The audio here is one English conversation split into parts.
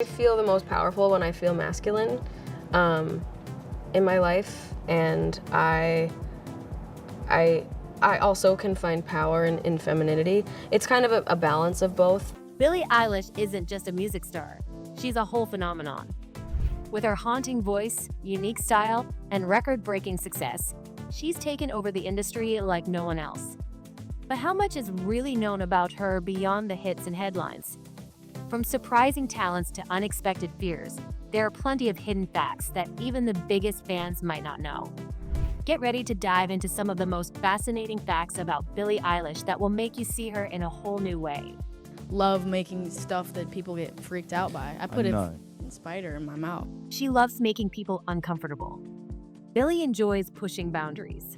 I feel the most powerful when I feel masculine in my life, and I also can find power in femininity. It's kind of a balance of both. Billie Eilish isn't just a music star, she's a whole phenomenon. With her haunting voice, unique style, and record-breaking success, she's taken over the industry like no one else. But how much is really known about her beyond the hits and headlines? From surprising talents to unexpected fears, there are plenty of hidden facts that even the biggest fans might not know. Get ready to dive into some of the most fascinating facts about Billie Eilish that will make you see her in a whole new way. Love making stuff that people get freaked out by. I put a spider in my mouth. She loves making people uncomfortable. Billie enjoys pushing boundaries.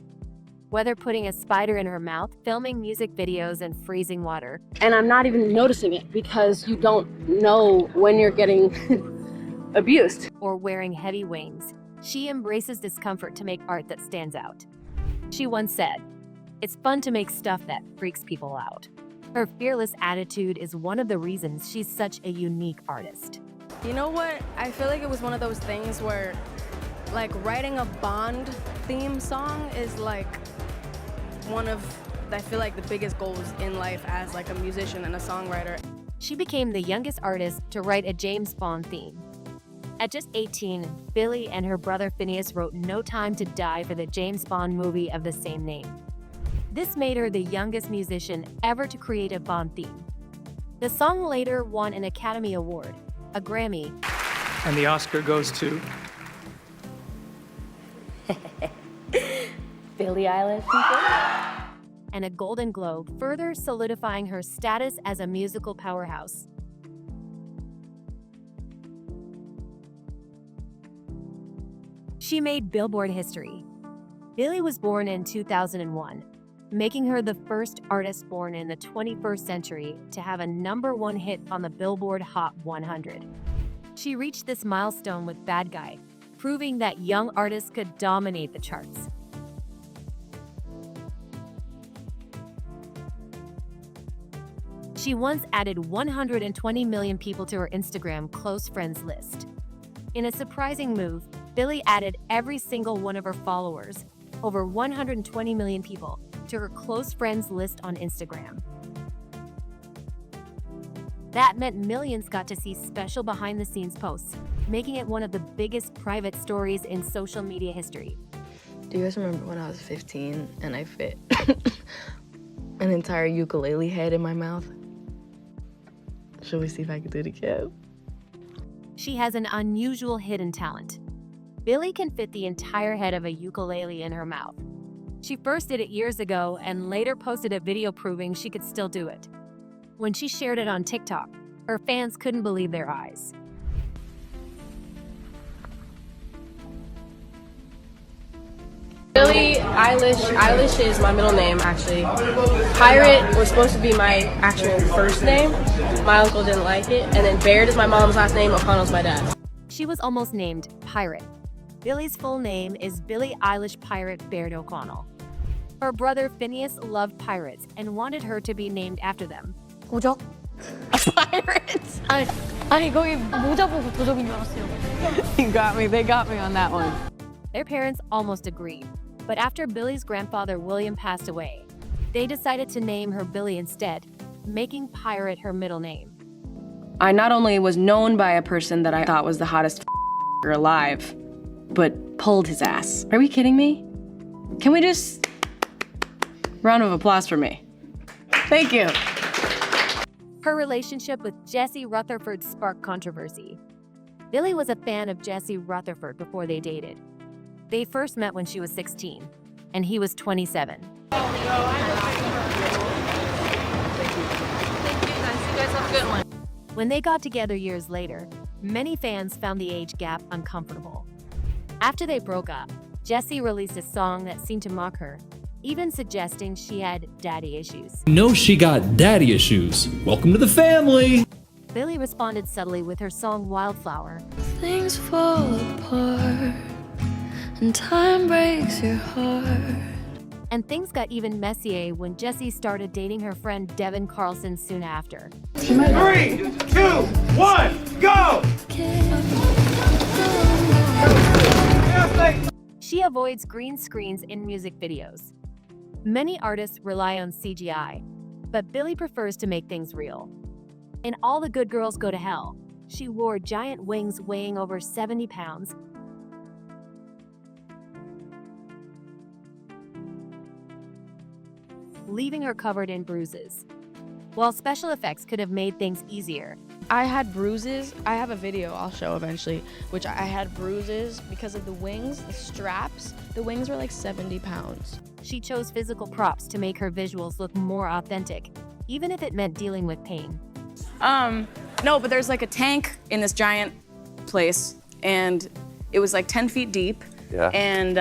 Whether putting a spider in her mouth, filming music videos, and freezing water. And I'm not even noticing it because you don't know when you're getting abused. Or wearing heavy wings, she embraces discomfort to make art that stands out. She once said, "It's fun to make stuff that freaks people out." Her fearless attitude is one of the reasons she's such a unique artist. You know what? I feel like it was one of those things where, like, writing a Bond theme song is like one of, I feel like, the biggest goals in life as like a musician and a songwriter. She became the youngest artist to write a James Bond theme. At just 18, Billie and her brother Phineas wrote No Time to Die for the James Bond movie of the same name. This made her the youngest musician ever to create a Bond theme. The song later won an Academy Award, a Grammy, and the Oscar goes to Billie Eilish. and a Golden Globe, further solidifying her status as a musical powerhouse. She made Billboard history. Billie was born in 2001, making her the first artist born in the 21st century to have a #1 hit on the Billboard Hot 100. She reached this milestone with Bad Guy, proving that young artists could dominate the charts. She once added 120 million people to her Instagram close friends list. In a surprising move, Billie added every single one of her followers, over 120 million people, to her close friends list on Instagram. That meant millions got to see special behind-the-scenes posts, making it one of the biggest private stories in social media history. Do you guys remember when I was 15 and I fit an entire ukulele head in my mouth? Should we see if I can do it again? She has an unusual hidden talent. Billie can fit the entire head of a ukulele in her mouth. She first did it years ago and later posted a video proving she could still do it. When she shared it on TikTok, her fans couldn't believe their eyes. Billie Eilish. Eilish is my middle name, actually. Pirate was supposed to be my actual first name. My uncle didn't like it. And then Baird is my mom's last name. O'Connell's my dad's. She was almost named Pirate. Billie's full name is Billie Eilish Pirate Baird O'Connell. Her brother Phineas loved pirates and wanted her to be named after them. 도적? Pirates! 아니 거기 모자 보고 도적인 줄 알았어요. You got me. They got me on that one. Their parents almost agreed, but after Billie's grandfather William passed away, they decided to name her Billie instead, making Pirate her middle name. I not only was known by a person that I thought was the hottest alive, but pulled his ass. Are we kidding me? Can we just... Round of applause for me. Thank you. Her relationship with Jesse Rutherford sparked controversy. Billie was a fan of Jesse Rutherford before they dated. They first met when she was 16, and he was 27. When they got together years later, many fans found the age gap uncomfortable. After they broke up, Jesse released a song that seemed to mock her, even suggesting she had daddy issues. No, she got daddy issues. Welcome to the family. Billie responded subtly with her song Wildflower. Things fall apart and time breaks your heart. And things got even messier when Jessie started dating her friend Devin Carlson soon after. 3, 2, 1, go! She avoids green screens in music videos. Many artists rely on CGI, but Billie prefers to make things real. In All the Good Girls Go to Hell, she wore giant wings weighing over 70 pounds, leaving her covered in bruises. While special effects could have made things easier, I had bruises. I have a video I'll show eventually, which I had bruises because of the wings, the straps. The wings were like 70 pounds. she chose physical props to make her visuals look more authentic, even if it meant dealing with pain. No, but there's like a tank in this giant place, and it was like 10 feet deep. Yeah. And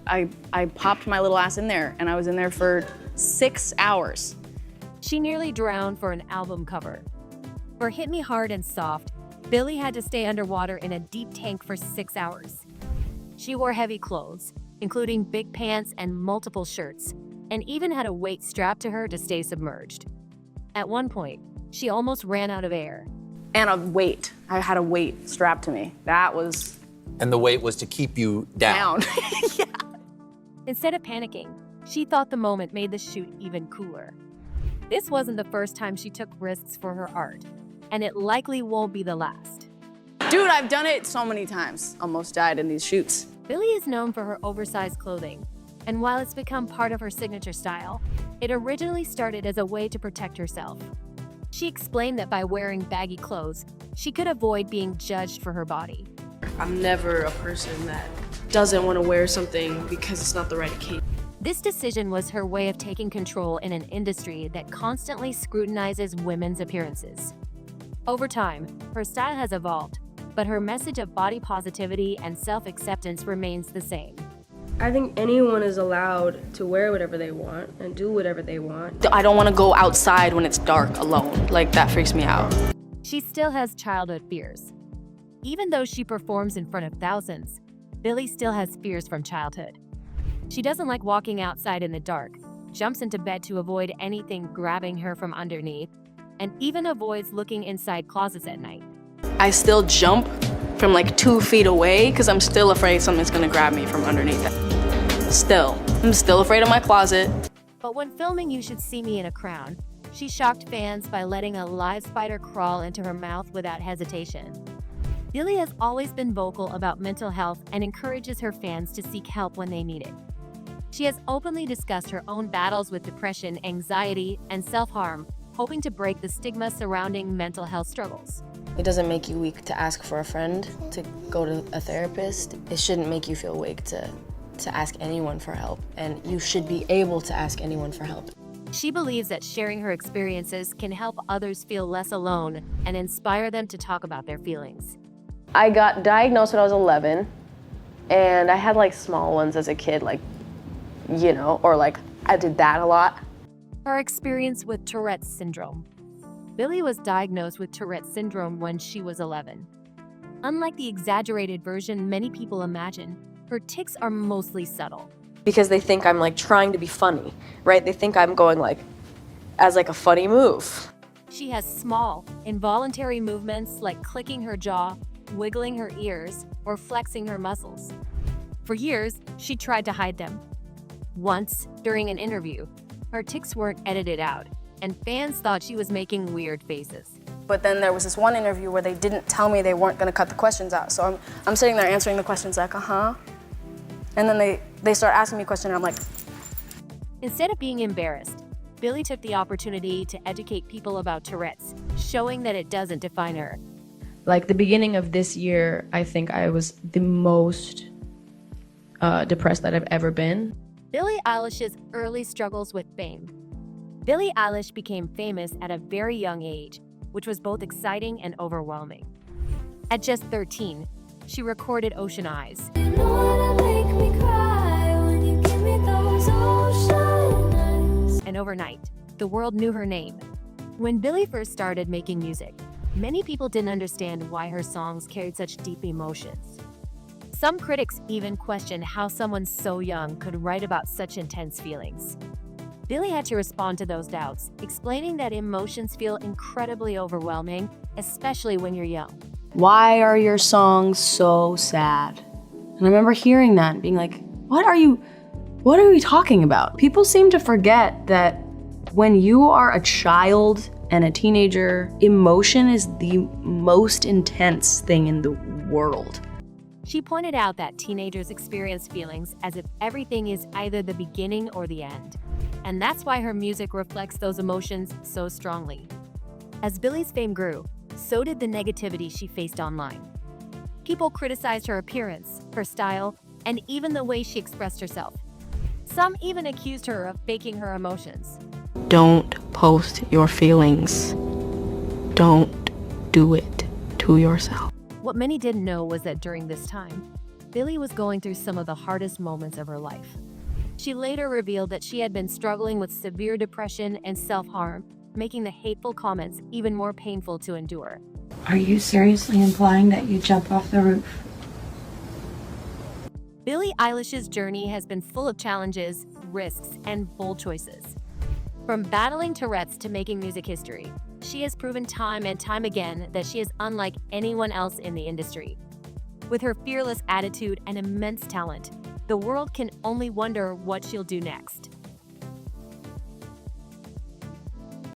I popped my little ass in there, and I was in there for 6 hours. She nearly drowned for an album cover. For Hit Me Hard and Soft, Billie had to stay underwater in a deep tank for 6 hours. She wore heavy clothes, including big pants and multiple shirts, and even had a weight strapped to her to stay submerged. At one point, she almost ran out of air. And a weight. I had a weight strapped to me. That was And the weight was to keep you down. yeah. Instead of panicking, she thought the moment made the shoot even cooler. This wasn't the first time she took risks for her art, and it likely won't be the last. Dude, I've done it so many times. Almost died in these shoots. Billie is known for her oversized clothing, and while it's become part of her signature style, it originally started as a way to protect herself. She explained that by wearing baggy clothes, she could avoid being judged for her body. I'm never a person that doesn't want to wear something because it's not the right occasion. This decision was her way of taking control in an industry that constantly scrutinizes women's appearances. Over time, her style has evolved, but her message of body positivity and self-acceptance remains the same. I think anyone is allowed to wear whatever they want and do whatever they want. I don't want to go outside when it's dark alone. Like, that freaks me out. She still has childhood fears. Even though she performs in front of thousands, Billie still has fears from childhood. She doesn't like walking outside in the dark, jumps into bed to avoid anything grabbing her from underneath, and even avoids looking inside closets at night. I still jump from like 2 feet away because I'm still afraid something's gonna grab me from underneath it. I'm still afraid of my closet. But when filming You Should See Me in a Crown, she shocked fans by letting a live spider crawl into her mouth without hesitation. Billie has always been vocal about mental health and encourages her fans to seek help when they need it. She has openly discussed her own battles with depression, anxiety, and self-harm, hoping to break the stigma surrounding mental health struggles. It doesn't make you weak to ask for a friend, to go to a therapist. It shouldn't make you feel weak to ask anyone for help, and you should be able to ask anyone for help. She believes that sharing her experiences can help others feel less alone and inspire them to talk about their feelings. I got diagnosed when I was 11, and I had like small ones as a kid, like, you know, or like I did that a lot. Her experience with Tourette syndrome. Billie was diagnosed with Tourette syndrome when she was 11. Unlike the exaggerated version many people imagine, her tics are mostly subtle. Because they think I'm like trying to be funny, right? They think I'm going like, as like a funny move. She has small, involuntary movements like clicking her jaw, wiggling her ears, or flexing her muscles. For years, she tried to hide them. Once, during an interview, her tics weren't edited out, and fans thought she was making weird faces. But then there was this one interview where they didn't tell me they weren't gonna cut the questions out. So I'm sitting there answering the questions like, uh-huh. And then they start asking me a question and I'm like. Instead of being embarrassed, Billie took the opportunity to educate people about Tourette's, showing that it doesn't define her. Like the beginning of this year, I think I was the most depressed that I've ever been. Billie Eilish's early struggles with fame. Billie Eilish became famous at a very young age, which was both exciting and overwhelming. At just 13, she recorded Ocean Eyes. And overnight, the world knew her name. When Billie first started making music, many people didn't understand why her songs carried such deep emotions. Some critics even questioned how someone so young could write about such intense feelings. Billie had to respond to those doubts, explaining that emotions feel incredibly overwhelming, especially when you're young. Why are your songs so sad? And I remember hearing that and being like, what are you talking about? People seem to forget that when you are a child and a teenager, emotion is the most intense thing in the world. She pointed out that teenagers experience feelings as if everything is either the beginning or the end. And that's why her music reflects those emotions so strongly. As Billie's fame grew, so did the negativity she faced online. People criticized her appearance, her style, and even the way she expressed herself. Some even accused her of faking her emotions. Don't post your feelings. Don't do it to yourself. What many didn't know was that during this time, Billie was going through some of the hardest moments of her life. She later revealed that she had been struggling with severe depression and self-harm, making the hateful comments even more painful to endure. Are you seriously implying that you jump off the roof? Billie Eilish's journey has been full of challenges, risks, and bold choices. From battling Tourette's to making music history, she has proven time and time again that she is unlike anyone else in the industry. With her fearless attitude and immense talent, the world can only wonder what she'll do next.